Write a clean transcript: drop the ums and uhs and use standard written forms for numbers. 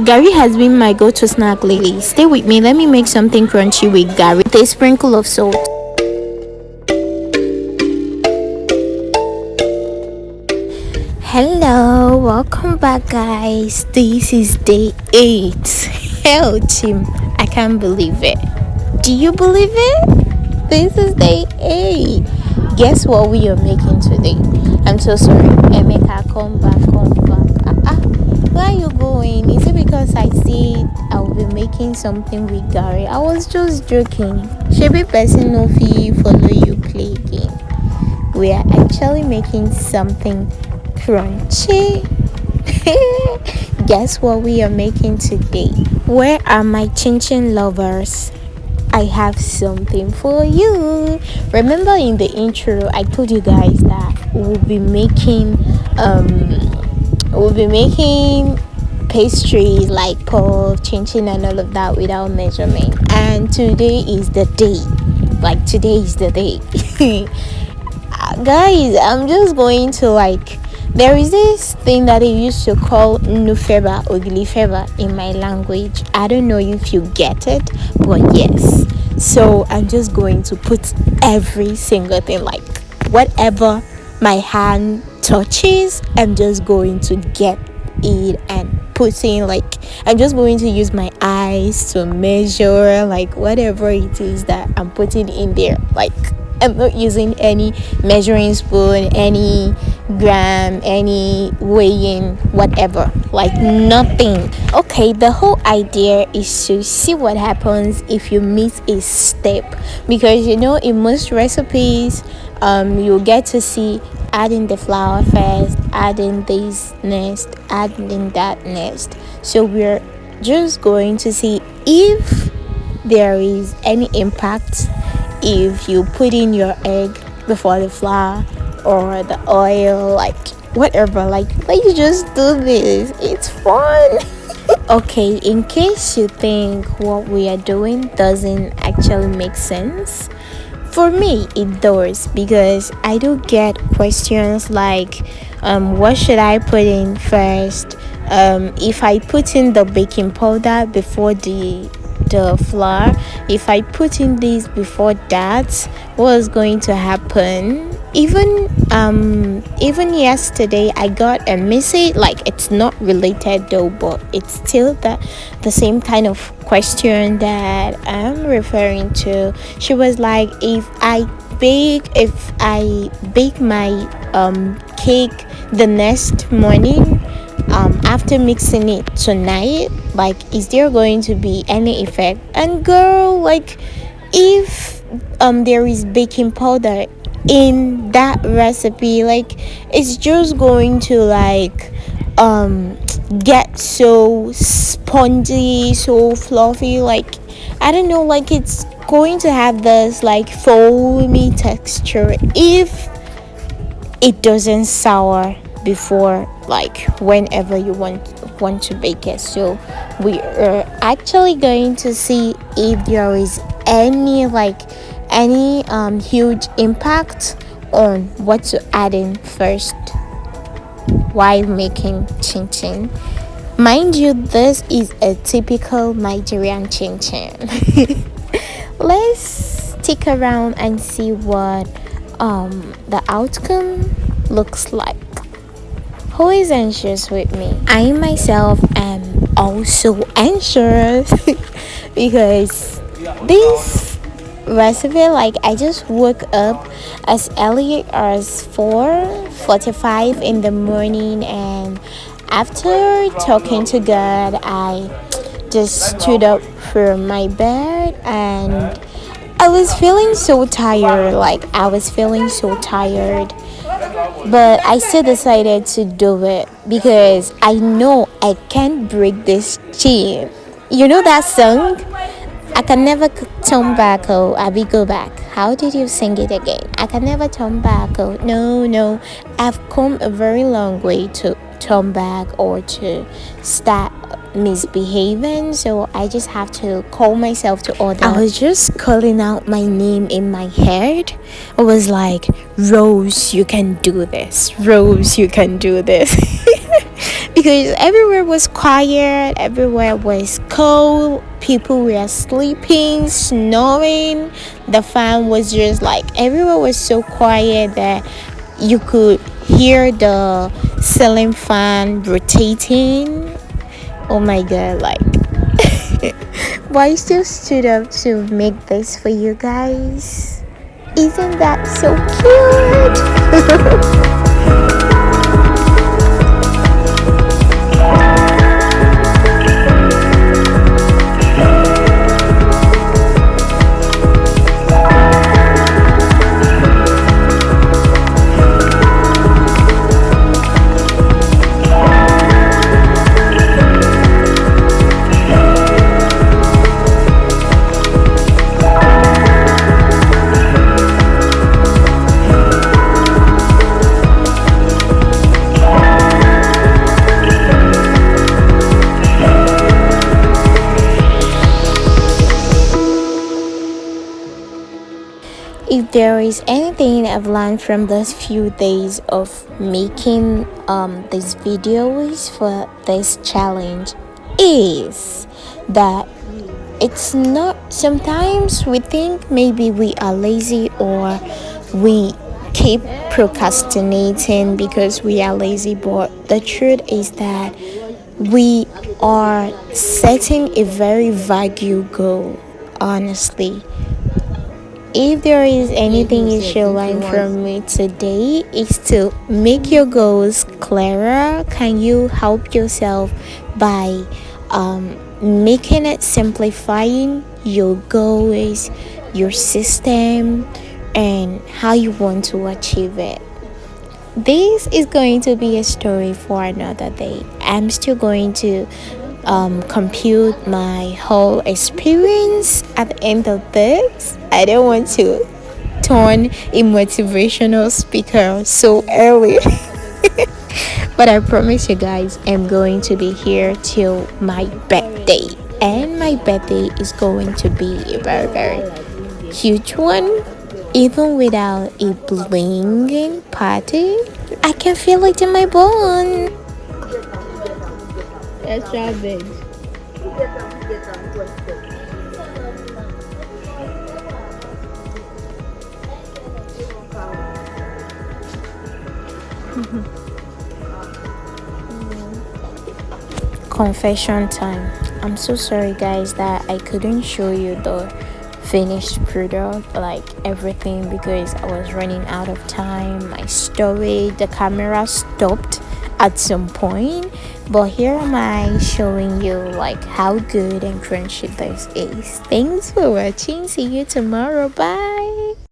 Gary has been my go-to snack lately. Stay with me. Let me make something crunchy with Gary with a sprinkle of salt. Hello, welcome back, guys. This is day 8. Hell, team, I can't believe it. Do you believe it? This is day 8. Guess what we are making today? I'm so sorry. Emeka, come back, come back. Where are you going? Is it because I said I will be making something with Gary? I was just joking. Shebi person no fee follow you play game. We are actually making something crunchy. Guess what we are making today? Where are my chin chin lovers? I have something for you. Remember in the intro I told you guys that we'll be making pastries like puff, chin chin and all of that without measurement. And today is the day. Like today is the day. Guys, I'm just going to there is this thing that they used to call nufeba oglifeba in my language. I don't know if you get it, but yes. So I'm just going to put every single thing, like whatever my hand touches, I'm just going to get it and put in, like I'm just going to use my eyes to measure like whatever it is that I'm putting in there. Like I'm not using any measuring spoon, any gram, any weighing, whatever, like nothing. Okay, the whole idea is to see what happens if you miss a step, because in most recipes you'll get to see adding the flour first, adding this next, adding that next. So we're just going to see if there is any impact if you put in your egg before the flour or the oil, like whatever. Like let's just do this, it's fun. Okay, in case you think what we are doing doesn't actually make sense, for me it does, because I do get questions like what should I put in first, if I put in the baking powder before the flour, if I put in this before that, what's going to happen? Even yesterday I got a message, like it's not related though, but it's still the same kind of question that I'm referring to. She was like, if I bake my cake the next morning, after mixing it tonight, like is there going to be any effect? And girl, like if there is baking powder in that recipe, like it's just going to get so spongy, so fluffy, like I don't know, like it's going to have this like foamy texture if it doesn't sour before, like whenever you want to bake it. So we are actually going to see if there is any huge impact on what to add in first while making chin chin. Mind you, this is a typical Nigerian chin chin. Let's stick around and see what the outcome looks like. Who is anxious with me? I myself am also anxious because this recipe, like I just woke up as early as 4:45 in the morning, and after talking to God, I just stood up from my bed and I was feeling so tired, but I still decided to do it because I know I can't break this chain. You know that song? I can never turn back, oh, Abby, go back. How did you sing it again? I can never turn back, oh, no. I've come a very long way to turn back or to start misbehaving, so I just have to call myself to order. I was just calling out my name in my head. I was like, Rose, you can do this. Rose, you can do this. because everywhere was quiet, everywhere was cold, people were sleeping, snoring. The fan was just like, everywhere was so quiet that you could hear the ceiling fan rotating. Oh my god, like but I still stood up to make this for you guys. Isn't that so cute? If there is anything I've learned from those few days of making these videos for this challenge is that it's not, sometimes we think maybe we are lazy or we keep procrastinating because we are lazy, but the truth is that we are setting a very vague goal. Honestly, if there is anything you should learn from me today, is to make your goals clearer. Can you help yourself by making it, simplifying your goals, your system, and how you want to achieve it? This is going to be a story for another day. I'm still going to compute my whole experience at the end of this. I don't want to turn a motivational speaker so early. But I promise you guys, I'm going to be here till my birthday. And my birthday is going to be a very, very huge one. Even without a blinging party, I can feel it in my bone. Extra big. Confession time. I'm so sorry guys that I couldn't show you the finished product, like everything, because I was running out of time. My storage, the camera stopped at some point, but here am I showing you like how good and crunchy this is. Thanks for watching. See you tomorrow. Bye.